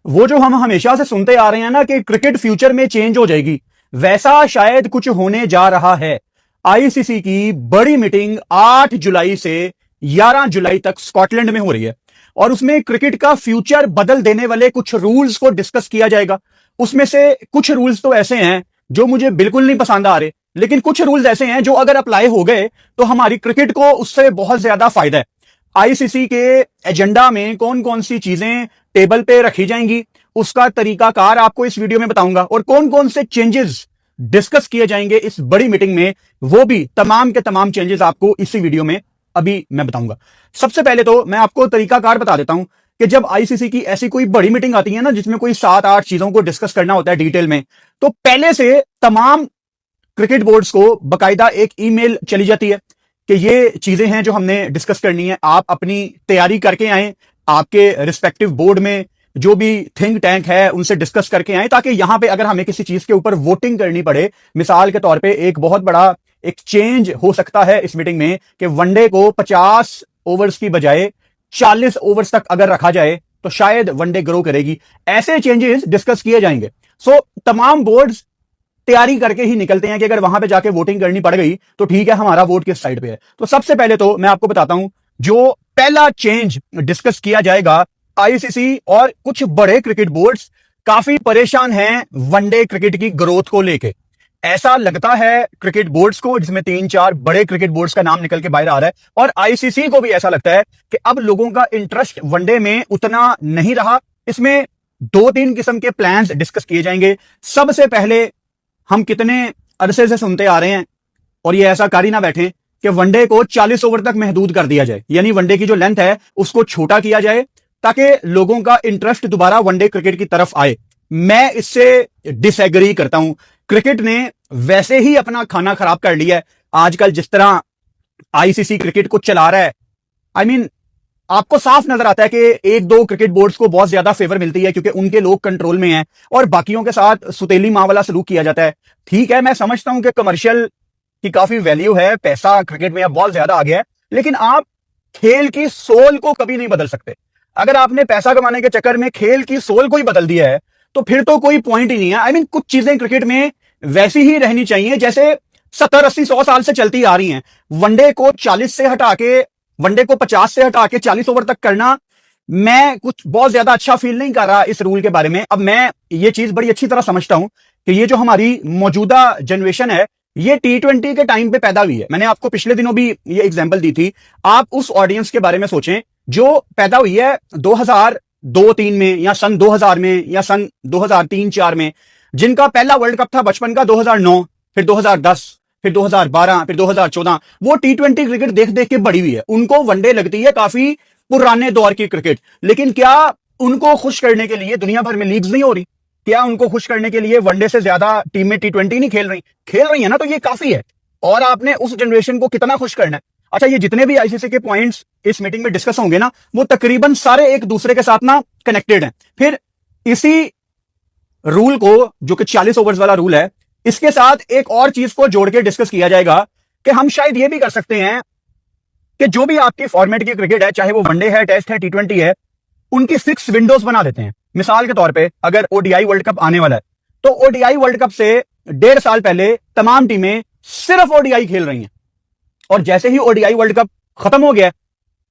वो जो हम हमेशा से सुनते आ रहे हैं ना कि क्रिकेट फ्यूचर में चेंज हो जाएगी, वैसा शायद कुछ होने जा रहा है। आईसीसी की बड़ी मीटिंग 8 जुलाई से 11 जुलाई तक स्कॉटलैंड में हो रही है और उसमें क्रिकेट का फ्यूचर बदल देने वाले कुछ रूल्स को डिस्कस किया जाएगा। उसमें से कुछ रूल्स तो ऐसे हैं जो मुझे बिल्कुल नहीं पसंद आ रहे, लेकिन कुछ रूल्स ऐसे हैं जो अगर अप्लाई हो गए तो हमारी क्रिकेट को उससे बहुत ज्यादा फायदा है। आईसीसी के एजेंडा में कौन कौन सी चीजें टेबल पे रखी जाएंगी, उसका तरीकाकार आपको इस वीडियो में बताऊंगा और कौन कौन से चेंजेस डिस्कस किए जाएंगे इस बड़ी मीटिंग में, वो भी तमाम के तमाम चेंजेस आपको इसी वीडियो में अभी मैं बताऊंगा। सबसे पहले तो मैं आपको तरीकाकार बता देता हूं कि जब आईसीसी की ऐसी कोई बड़ी मीटिंग आती है ना जिसमें कोई 7-8 चीजों को डिस्कस करना होता है डिटेल में, तो पहले से तमाम क्रिकेट बोर्ड्स को बकायदा एक ईमेल चली जाती है कि ये चीजें हैं जो हमने डिस्कस करनी है, आप अपनी तैयारी करके आए, आपके रिस्पेक्टिव बोर्ड में जो भी थिंक टैंक है उनसे डिस्कस करके आए, ताकि यहां पे अगर हमें किसी चीज के ऊपर वोटिंग करनी पड़े, मिसाल के तौर पे एक बहुत बड़ा एक चेंज हो सकता है इस मीटिंग में कि वनडे को 50 ओवर्स की बजाय 40 ओवर्स तक अगर रखा जाए तो शायद वनडे ग्रो करेगी। ऐसे चेंजेस डिस्कस किए जाएंगे। सो तमाम बोर्ड्स तैयारी करके ही निकलते हैं कि अगर वहां पे जाके वोटिंग करनी पड़ गई तो ठीक है, हमारा वोट किस साइड पे है। तो सबसे पहले तो मैं आपको बताता हूं जो पहला चेंज डिस्कस किया जाएगा। आईसीसी और कुछ बड़े क्रिकेट बोर्ड्स काफी परेशान हैं वनडे क्रिकेट की ग्रोथ को लेके। ऐसा लगता है क्रिकेट बोर्ड्स को, जिसमें 3-4 बड़े क्रिकेट बोर्ड्स का नाम निकल के बाहर आ रहा है, और आईसीसी को भी ऐसा लगता है कि अब लोगों का इंटरेस्ट वनडे में उतना नहीं रहा। इसमें 2-3 किस्म के प्लान्स डिस्कस किए जाएंगे। सबसे पहले, हम कितने अरसे से सुनते आ रहे हैं और ये ऐसा कर ही ना बैठे कि वनडे को 40 ओवर तक महदूद कर दिया जाए, यानी वनडे की जो लेंथ है उसको छोटा किया जाए ताकि लोगों का इंटरेस्ट दोबारा वनडे क्रिकेट की तरफ आए। मैं इससे डिसएग्री करता हूं। क्रिकेट ने वैसे ही अपना खाना खराब कर लिया है आजकल, जिस तरह आईसीसी क्रिकेट को चला रहा है। आई मीन आपको साफ नजर आता है कि 1-2 क्रिकेट बोर्ड्स को बहुत ज्यादा फेवर मिलती है क्योंकि उनके लोग कंट्रोल में हैं और बाकियों के साथ सुतेली मां वाला सलूक किया जाता है। ठीक है, मैं समझता हूं कि कमर्शियल की काफी वैल्यू है, पैसा क्रिकेट में अब बहुत ज्यादा आ गया है, लेकिन आप खेल की सोल को कभी नहीं बदल सकते। अगर आपने पैसा कमाने के चक्कर में खेल की सोल को ही बदल दिया है तो फिर तो कोई पॉइंट ही नहीं है। आई मीन कुछ चीजें क्रिकेट में वैसी ही रहनी चाहिए जैसे 70-80-100 साल से चलती आ रही हैं। वनडे को 40 से हटा के, वनडे को 50 से हटा के 40 ओवर तक करना, मैं कुछ बहुत ज्यादा अच्छा फील नहीं कर रहा इस रूल के बारे में। अब मैं ये चीज बड़ी अच्छी तरह समझता हूं कि ये जो हमारी मौजूदा जनरेशन है ये T20 के टाइम पे पैदा हुई है। मैंने आपको पिछले दिनों भी ये एग्जांपल दी थी। आप उस ऑडियंस के बारे में सोचें जो पैदा हुई है 2002-3 में या सन 2000 में या सन 2003-4 में, जिनका पहला वर्ल्ड कप था बचपन का 2009, फिर 2010, फिर 2012, फिर 2014। वो T20 क्रिकेट देख देख के बड़ी हुई है। उनको वनडे लगती है काफी पुराने दौर की क्रिकेट। लेकिन क्या उनको खुश करने के लिए दुनिया भर में लीग्स नहीं हो रही? क्या उनको खुश करने के लिए वनडे से ज्यादा टीमें T20 नहीं खेल रही है ना? तो ये काफी है। और आपने उस जनरेशन को कितना खुश करना है? अच्छा, ये जितने भी आईसीसी के पॉइंट्स इस मीटिंग में डिस्कस होंगे ना, वो तकरीबन सारे एक दूसरे के साथ ना कनेक्टेड हैं। फिर इसी रूल को, जो कि 40 ओवर्स वाला रूल है, इसके साथ एक और चीज को जोड़ के डिस्कस किया जाएगा कि हम शायद ये भी कर सकते हैं कि जो भी आपकी फॉर्मेट की क्रिकेट है, चाहे वो वनडे है, टेस्ट है, T20 है, उनकी 6 विंडोज बना देते हैं। मिसाल के तौर पे अगर ओडीआई वर्ल्ड कप आने वाला है तो ओडीआई वर्ल्ड कप से 1.5 साल पहले तमाम टीमें सिर्फ ओडीआई खेल रही हैं, और जैसे ही ओडीआई वर्ल्ड कप खत्म हो गया,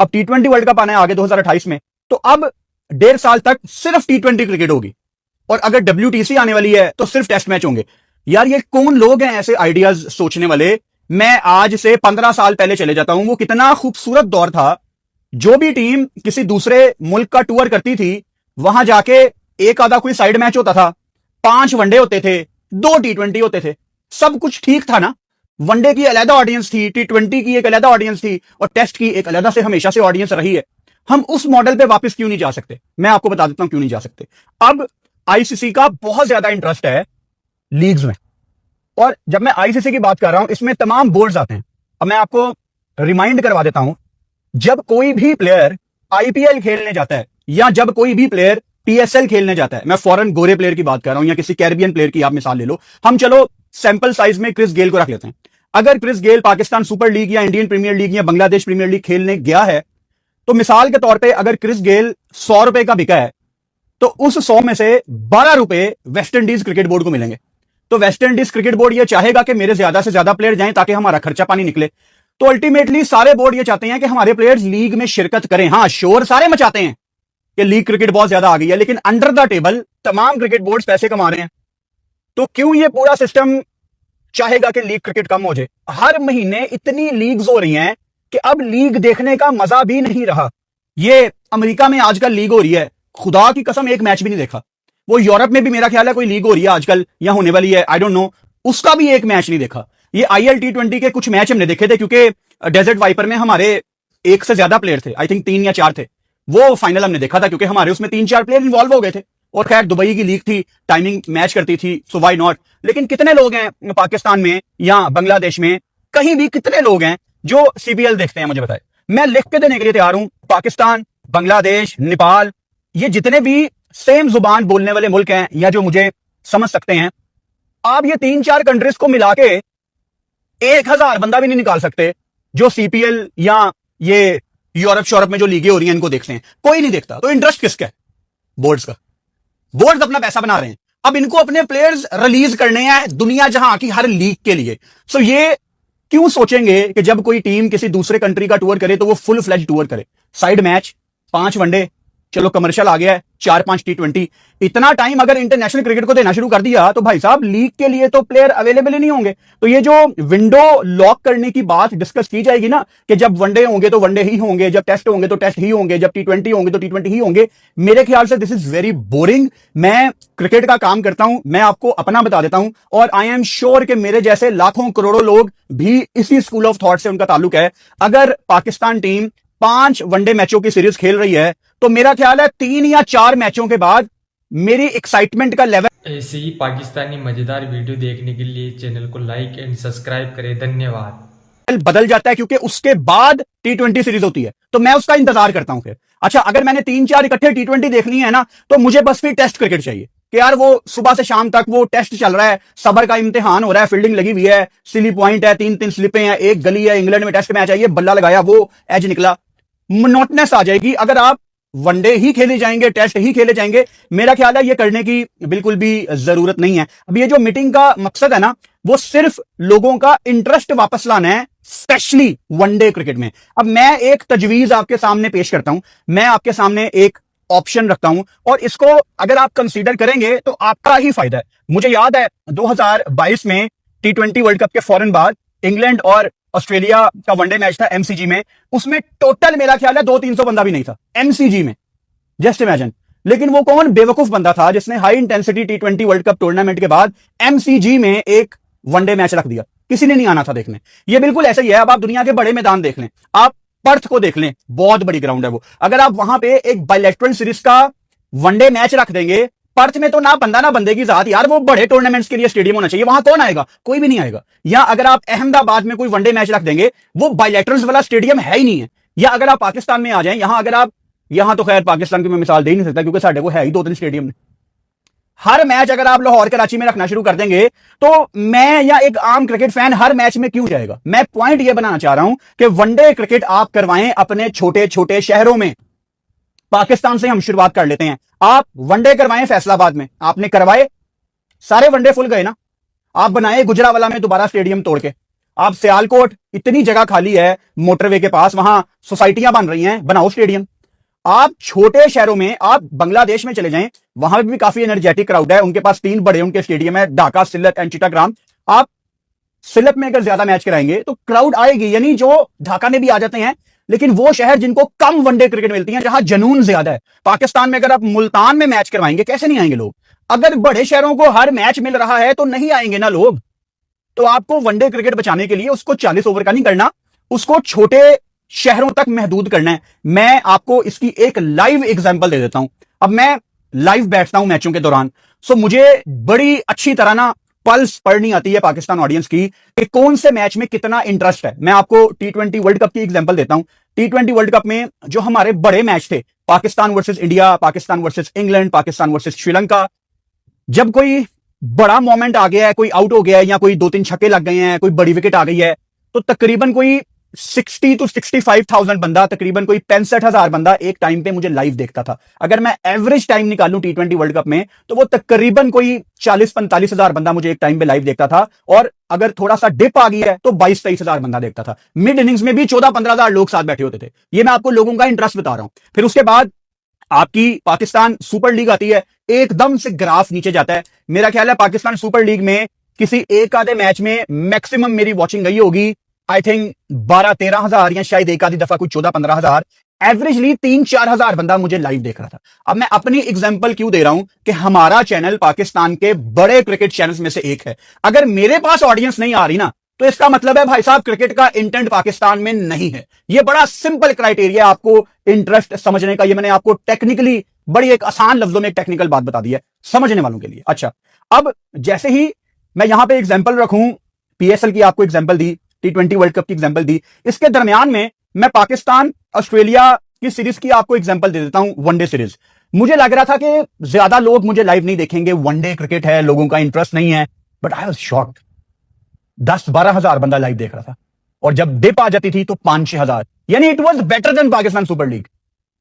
अब T20 वर्ल्ड कप आना है आगे 2028 में, तो अब 1.5 साल तक सिर्फ T20 क्रिकेट होगी, और अगर WTC आने वाली है तो सिर्फ टेस्ट मैच होंगे। यार ये कौन लोग हैं ऐसे आइडियाज सोचने वाले? मैं आज से 15 साल पहले चले जाता हूं, वो कितना खूबसूरत दौर था। जो भी टीम किसी दूसरे मुल्क का टूर करती थी, वहां जाके एक आधा कोई साइड मैच होता था, 5 वनडे होते थे, 2 T20 होते थे, सब कुछ ठीक था ना? वनडे की अलग ऑडियंस थी, T20 की एक अलग ऑडियंस थी, और टेस्ट की एक अलग से हमेशा से ऑडियंस रही है। हम उस मॉडल पे वापस क्यों नहीं जा सकते? मैं आपको बता देता हूं क्यों नहीं जा सकते। अब आईसीसी का बहुत ज्यादा इंटरेस्ट है लीग्स में, और जब मैं आईसीसी की बात कर रहा हूं इसमें तमाम बोर्ड्स आते हैं। अब मैं आपको रिमाइंड करवा देता हूं, जब कोई भी प्लेयर आईपीएल खेलने जाता है या जब कोई भी प्लेयर पीएसएल खेलने जाता है, मैं फॉरेन गोरे प्लेयर की बात कर रहा हूं या किसी कैरिबियन प्लेयर की आप मिसाल ले लो। हम चलो सैंपल साइज में क्रिस गेल को रख लेते हैं। अगर Chris Gayle Pakistan super league या इंडियन प्रीमियर लीग या बांग्लादेश प्रीमियर लीग खेलने गया है, तो मिसाल के तौर पे अगर क्रिस गेल 100 रुपए का बिका है तो उस 100 में से 12 रुपए वेस्ट इंडीज क्रिकेट बोर्ड को मिलेंगे। तो वेस्ट इंडीज क्रिकेट बोर्ड ये चाहेगा कि मेरे ज्यादा से ज्यादा प्लेयर जाएं ताकि हमारा खर्चा पानी निकले। तो अल्टीमेटली सारे बोर्ड ये चाहते हैं कि हमारे प्लेयर्स लीग में शिरकत करें। हां, शोर सारे मचाते हैं कि लीग क्रिकेट बहुत ज्यादा आ गई है, लेकिन अंडर द टेबल तमाम क्रिकेट बोर्ड पैसे कमा रहे हैं। तो क्यों ये पूरा सिस्टम चाहेगा कि लीग क्रिकेट कम हो जाए? हर महीने इतनी लीग्स हो रही हैं कि अब लीग देखने का मजा भी नहीं रहा। ये अमेरिका में आजकल लीग हो रही है, खुदा की कसम एक मैच भी नहीं देखा। वो यूरोप में भी मेरा ख्याल है कोई लीग हो रही है आजकल या होने वाली है, आई डोंट नो, उसका भी एक मैच नहीं देखा। ये IL T20 के कुछ मैच हमने देखे थे क्योंकि डेजर्ट वाइपर में हमारे एक से ज्यादा प्लेयर थे, आई थिंक 3 या 4 थे। वो फाइनल हमने देखा था क्योंकि हमारे उसमें 3-4 प्लेयर इन्वॉल्व हो गए थे। और खैर दुबई की लीग थी, टाइमिंग मैच करती थी, सो व्हाई नॉट। लेकिन कितने लोग हैं पाकिस्तान में या बांग्लादेश में, कहीं भी कितने लोग हैं जो CBL देखते हैं? मुझे बताए, मैं लिख के देने के लिए तैयार हूं। पाकिस्तान, बांग्लादेश, नेपाल, ये जितने भी सेम जुबान बोलने वाले मुल्क हैं या जो मुझे समझ सकते हैं, आप ये 3-4 कंट्रीज को मिला के 1000 बंदा भी नहीं निकाल सकते जो CPL या ये यूरोप में जो लीगें हो रही हैं इनको देखते हैं। कोई नहीं देखता। तो इंटरेस्ट किसका है? बोर्ड्स का। बोर्ड्स अपना पैसा बना रहे हैं, अब इनको अपने प्लेयर्स रिलीज करने हैं दुनिया जहां की हर लीग के लिए। सो ये क्यों सोचेंगे कि जब कोई टीम किसी दूसरे कंट्री का टूर करे तो वो फुल फ्लेज टूर करे? साइड मैच, 5 वनडे, चलो कमर्शियल आ गया है, 4-5 T20, इतना टाइम अगर इंटरनेशनल क्रिकेट को देना शुरू कर दिया तो भाई साहब लीग के लिए तो प्लेयर अवेलेबल ही नहीं होंगे। तो ये जो विंडो लॉक करने की बात डिस्कस की जाएगी ना, कि जब वनडे होंगे तो वनडे ही होंगे, जब टेस्ट होंगे तो टेस्ट ही होंगे, जब T20 होंगे तो T20 ही होंगे, मेरे ख्याल से दिस इज वेरी बोरिंग। मैं क्रिकेट का काम करता हूं, मैं आपको अपना बता देता हूं, और आई एम श्योर कि मेरे जैसे लाखों करोड़ों लोग भी इसी स्कूल ऑफ थॉट से उनका ताल्लुक है। अगर पाकिस्तान टीम 5 वनडे मैचों की सीरीज खेल रही है तो मेरा ख्याल है 3 या 4 मैचों के बाद मेरी एक्साइटमेंट का लेवल। ऐसे ही पाकिस्तानी मजेदार वीडियो देखने के लिए चैनल को लाइक एंड सब्सक्राइब करें। धन्यवाद। बदल जाता है क्योंकि उसके बाद T20 सीरीज होती है, तो मैं उसका इंतजार करता हूं फिर। अच्छा, अगर मैंने 3-4 इकट्ठे T20 देख ली है ना, तो मुझे बस फिर टेस्ट क्रिकेट चाहिए कि यार वो सुबह से शाम तक वो टेस्ट चल रहा है, सबर का इम्तिहान हो रहा है, फील्डिंग लगी हुई है, सिली पॉइंट है, 3-3 स्लिपें हैं, एक गली है, इंग्लैंड में टेस्ट मैच है, ये बल्ला लगाया, वो एज निकला, मोनोटनेस आ जाएगी। अगर आप वनडे ही खेले जाएंगे, टेस्ट ही खेले जाएंगे, मेरा ख्याल है ये करने की बिल्कुल भी जरूरत नहीं है। अब ये जो मीटिंग का मकसद है ना, वो सिर्फ लोगों का इंटरेस्ट वापस लाना है, स्पेशली वनडे क्रिकेट में। अब मैं एक तजवीज आपके सामने पेश करता हूं, मैं आपके सामने एक ऑप्शन रखता हूं, और इसको अगर आप कंसीडर करेंगे तो आपका ही फायदा है। मुझे याद है 2022 में T20 वर्ल्ड कप के फौरन बाद इंग्लैंड और ऑस्ट्रेलिया का वनडे मैच था MCG में, उसमें टोटल मेरा ख्याल है 200-300 बंदा भी नहीं था MCG में, जस्ट इमेजिन। लेकिन वो कौन बेवकूफ बंदा था जिसने high intensity T20 world cup tournament के बाद MCG में एक वनडे मैच रख दिया? किसी ने नहीं आना था देखने। ये बिल्कुल ऐसा ही है। अब आप दुनिया के बड़े मैदान देख लें, आप पर्थ को देख लें, बहुत बड़ी ग्राउंड है वो, अगर आप वहां पे एक बायलैटरल सीरीज का वनडे मैच रख देंगे, पर्थ में तो ना बंदा ना बंदे की जात, यार वो बड़े टूर्नामेंट्स के लिए स्टेडियम होना चाहिए, वहां कौन आएगा? कोई भी नहीं आएगा। या अगर आप अहमदाबाद में कोई वनडे मैच रख देंगे, वो बायलैटरल्स वाला स्टेडियम है ही नहीं है। या अगर आप पाकिस्तान में आ जाएं, यहां अगर आप, यहां तो खैर पाकिस्तान की मैं मिसाल दे ही नहीं सकता क्योंकि साढ़े को है ही 2-3 स्टेडियम। हर मैच अगर आप लाहौर कराची में रखना शुरू कर देंगे तो मैं या एक आम क्रिकेट फैन हर मैच में क्यों जाएगा? मैं पॉइंट यह बनाना चाह रहा हूं कि वनडे क्रिकेट आप करवाएं अपने छोटे छोटे शहरों में। पाकिस्तान से हम शुरुआत कर लेते हैं। आप वनडे करवाएं फैसलाबाद में, आपने करवाए, सारे वनडे फुल गए ना, आप बनाए गुजरावाला में दोबारा स्टेडियम तोड़ के। आप सियालकोट, इतनी जगह खाली है मोटरवे के पास, वहां सोसाइटियां बन रही हैं, बनाओ स्टेडियम। आप छोटे शहरों में, आप बांग्लादेश में चले जाएं, वहां भी काफी एनर्जेटिक क्राउड है, उनके पास 3 बड़े उनके स्टेडियम है, ढाका, सिलत एंड चिटाग्राम। आप सिलत में अगर ज्यादा मैच कराएंगे तो क्राउड आएगी, यानी जो ढाका में भी आ जाते हैं, लेकिन वो शहर जिनको कम वनडे क्रिकेट मिलती है, जहां जनून ज्यादा है। पाकिस्तान में अगर आप मुल्तान में मैच करवाएंगे, कैसे नहीं आएंगे लोग? अगर बड़े शहरों को हर मैच मिल रहा है तो नहीं आएंगे ना लोग। तो आपको वनडे क्रिकेट बचाने के लिए उसको 40 ओवर का नहीं करना, उसको छोटे शहरों तक महदूद करना है। मैं आपको इसकी एक लाइव एग्जांपल दे देता हूं। अब मैं लाइव बैठता हूं मैचों के दौरान, सो मुझे बड़ी अच्छी तरह ना पल्स पढ़नी आती है पाकिस्तान ऑडियंस की कि कौन से मैच में कितना इंटरेस्ट है। मैं आपको T20 वर्ल्ड कप की एग्जांपल देता हूं। T20 वर्ल्ड कप में जो हमारे बड़े मैच थे, Pakistan versus India, Pakistan versus England, Pakistan versus Sri Lanka, जब कोई बड़ा मोमेंट आ गया है, कोई आउट हो गया है या कोई 2-3 छक्के लग गए हैं, कोई बड़ी विकेट आ गई है, तो तकरीबन कोई 60 to 65,000 बंदा, तकरीबन कोई 65,000 बंदा एक टाइम पे मुझे लाइव देखता था। अगर मैं एवरेज टाइम निकालूं T20 वर्ल्ड कप में, तो वो तकरीबन कोई 40-45,000 बंदा मुझे एक टाइम पे लाइव देखता था। और अगर थोड़ा सा डिप आ गई है तो 22-23,000 बंदा देखता था। मिड इनिंग्स में भी 14-15,000 लोग साथ बैठे होते थे। ये मैं आपको लोगों का इंटरेस्ट बता रहा हूं। फिर उसके बाद आपकी पाकिस्तान सुपर लीग आती है, एकदम से ग्राफ नीचे जाता है। मेरा ख्याल है पाकिस्तान सुपर लीग में किसी एक आधे मैच में मैक्सिमम मेरी वॉचिंग गई होगी आई थिंक 12-13 हजार, या शायद एक आधी दफा कुछ 14-15 हजार। एवरेजली 3-4 हजार बंदा मुझे लाइव देख रहा था। अब मैं अपनी एग्जांपल क्यों दे रहा हूं कि हमारा चैनल पाकिस्तान के बड़े क्रिकेट चैनल्स में से एक है। अगर मेरे पास ऑडियंस नहीं आ रही ना, तो इसका मतलब है भाई साहब क्रिकेट का इंटेंट पाकिस्तान में नहीं है। यह बड़ा सिंपल क्राइटेरिया आपको इंटरेस्ट समझने का। ये मैंने आपको टेक्निकली बड़ी एक आसान लफ्जों में एक टेक्निकल बात बता दी है समझने वालों के लिए। अच्छा, अब जैसे ही मैं यहां पे एग्जांपल रखूं, पीएसएल की आपको एग्जांपल दी, T20 वर्ल्ड कप की एग्जांपल दी, इसके दरमियान में मैं पाकिस्तान ऑस्ट्रेलिया की सीरीज की आपको एग्जांपल दे देता हूं, वनडे सीरीज। मुझे लग रहा था कि ज्यादा लोग मुझे लाइव नहीं देखेंगे, वनडे क्रिकेट है, लोगों का इंटरेस्ट नहीं है, बट आई वाज शॉक्ड। 10-12 हजार बंदा लाइव देख रहा था, और जब डिप आ जाती थी तो 5-6 हजार, यानी it was better than Pakistan super league.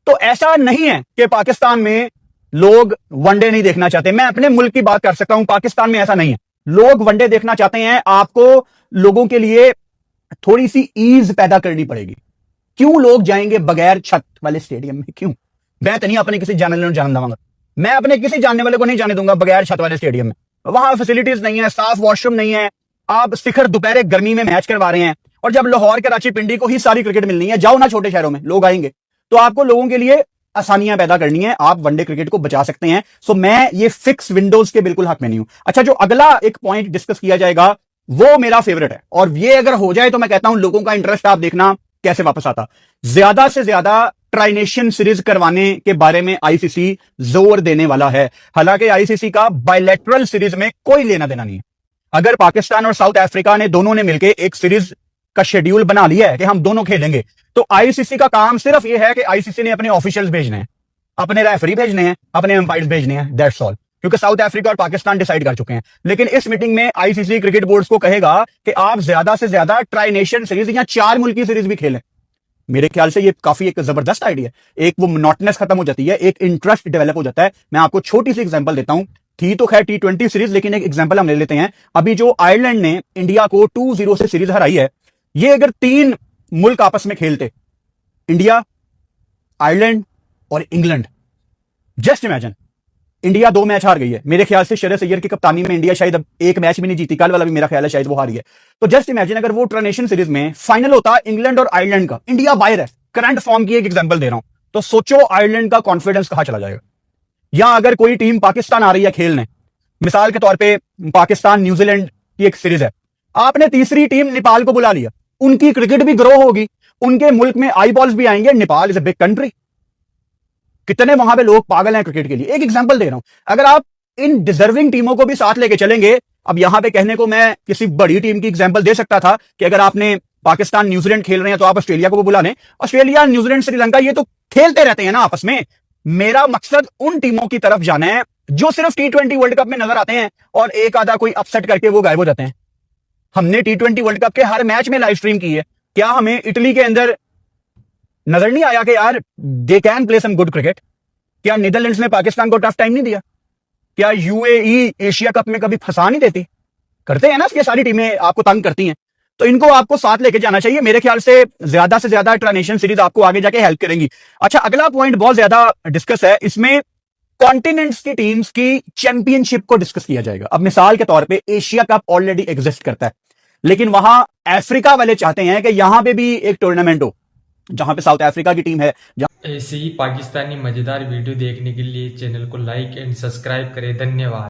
तो ऐसा नहीं है कि पाकिस्तान में लोग वनडे नहीं देखना चाहते। मैं अपने मुल्क की बात कर सकता हूं, पाकिस्तान में ऐसा नहीं है। लोग वनडे देखना चाहते हैं। आपको लोगों के लिए थोड़ी सी ईज पैदा करनी पड़ेगी। क्यों लोग जाएंगे बगैर छत वाले स्टेडियम में? क्यों? मैं तो नहीं अपने किसी जानने वाले को जाने दूंगा, मैं अपने किसी जानने वाले को नहीं जाने दूंगा बगैर छत वाले स्टेडियम में। वहां फैसिलिटीज नहीं है, साफ वॉशरूम नहीं है, आप शिखर दोपहर गर्मी में मैच करवा रहे हैं, और जब लाहौर, कराची, पिंडी को ही सारी क्रिकेट मिलनी है, जाओ ना छोटे शहरों में, लोग आएंगे। तो आपको लोगों के लिए आसानियां पैदा करनी है, आप वनडे क्रिकेट को बचा सकते हैं। सो मैं ये फिक्स विंडोज के बिल्कुल हक में नहीं हूं। अच्छा, जो अगला एक पॉइंट डिस्कस किया जाएगा वो मेरा फेवरेट है, और ये अगर हो जाए तो मैं कहता हूं लोगों का इंटरेस्ट आप देखना कैसे वापस आता। ज्यादा से ज्यादा ट्राई नेशन सीरीज करवाने के बारे में आईसीसी जोर देने वाला है। हालांकि आईसीसी का बायलैटरल सीरीज में कोई लेना देना नहीं है। अगर पाकिस्तान और साउथ अफ्रीका ने दोनों ने मिलकर एक सीरीज का शेड्यूल बना लिया है कि हम दोनों खेलेंगे, तो आईसीसी का काम सिर्फ यह है कि आईसीसी ने अपने ऑफिशियल्स भेजने हैं, अपने रेफरी भेजने हैं, अपने एम्पायर्स भेजने हैं, दैट्स ऑल। क्योंकि साउथ अफ्रीका और पाकिस्तान डिसाइड कर चुके हैं। लेकिन इस मीटिंग में आईसीसी क्रिकेट बोर्ड्स को कहेगा कि आप ज्यादा से ज्यादा ट्राई नेशन सीरीज या 4 मुल्क की सीरीज भी खेलें। मेरे ख्याल से ये काफी एक जबरदस्त आइडिया है। एक वो मोनोटोनस खत्म हो जाती है, एक इंटरेस्ट डेवलप हो जाता है। मैं आपको छोटी सी एग्जांपल देता हूं, थी तो खैर T20 सीरीज, लेकिन एक एग्जांपल हम ले लेते हैं। अभी जो आयरलैंड ने इंडिया को 2-0 से सीरीज हराई है, ये अगर 3 मुल्क आपस में खेलते, इंडिया, आयरलैंड और England, just imagine, India 2 match हार गई है। मेरे ख्याल से शरद सैयद की कप्तानी में इंडिया शायद अब 1 मैच भी नहीं जीती, कल वाला भी मेरा ख्याल है शायद वो हारी है। तो जस्ट इमेजिन अगर वो ट्रांसनेशन सीरीज में फाइनल होता इंग्लैंड और आयरलैंड का, इंडिया बाहर है, करंट फॉर्म की एक एग्जांपल दे रहा हूं, तो सोचो आयरलैंड का कॉन्फिडेंस कहां चला जाएगा। या अगर कोई टीम पाकिस्तान आ रही है खेलने, मिसाल के तौर पर पाकिस्तान न्यूजीलैंड की एक सीरीज है, आपने तीसरी टीम नेपाल को बुला लिया, उनकी क्रिकेट भी ग्रो होगी, उनके मुल्क में आई बॉल्स भी आएंगे। Nepal is a big country, कितने वहां पे लोग पागल हैं क्रिकेट के लिए। एक एग्जांपल दे रहा हूं, अगर आप इन डिजर्विंग टीमों को भी साथ लेके चलेंगे। अब यहां पे कहने को मैं किसी बड़ी टीम की एग्जांपल दे सकता था कि अगर आपने पाकिस्तान न्यूजीलैंड खेल रहे हैं तो आप ऑस्ट्रेलिया को भी बुला लें। ऑस्ट्रेलिया, न्यूजीलैंड, श्रीलंका ये तो खेलते रहते हैं ना आपस में। मेरा मकसद उन टीमों की तरफ जाना है जो सिर्फ T20 वर्ल्ड कप में नजर आते हैं और एक आधा कोई अपसेट करके वो गायब हो जाते हैं। हमने T20 वर्ल्ड कप के हर मैच में लाइव स्ट्रीम की है। क्या हमें इटली के अंदर नजर नहीं आया कि यार they can play some good cricket? क्या नीदरलैंड्स ने पाकिस्तान को टफ टाइम नहीं दिया? क्या यूएई एशिया कप में कभी फंसा नहीं देती? करते हैं ना, ये सारी टीमें आपको तंग करती हैं, तो इनको आपको साथ लेके जाना चाहिए। मेरे ख्याल से ज्यादा से ज्यादा ट्रांसनेशन सीरीज आपको आगे जाके हेल्प करेंगी। अच्छा, अगला पॉइंट बहुत ज्यादा डिस्कस है, इसमें कॉन्टिनेंट्स की टीम्स की चैंपियनशिप को डिस्कस किया जाएगा। अब मिसाल के तौर पे एशिया कप ऑलरेडी एग्जिस्ट करता है, लेकिन वहां अफ्रीका वाले चाहते हैं कि यहां पे भी एक टूर्नामेंट हो जहां पे साउथ अफ्रीका की टीम है। ऐसे ही पाकिस्तानी मजेदार वीडियो देखने के लिए चैनल को लाइक एंड सब्सक्राइब करें। धन्यवाद।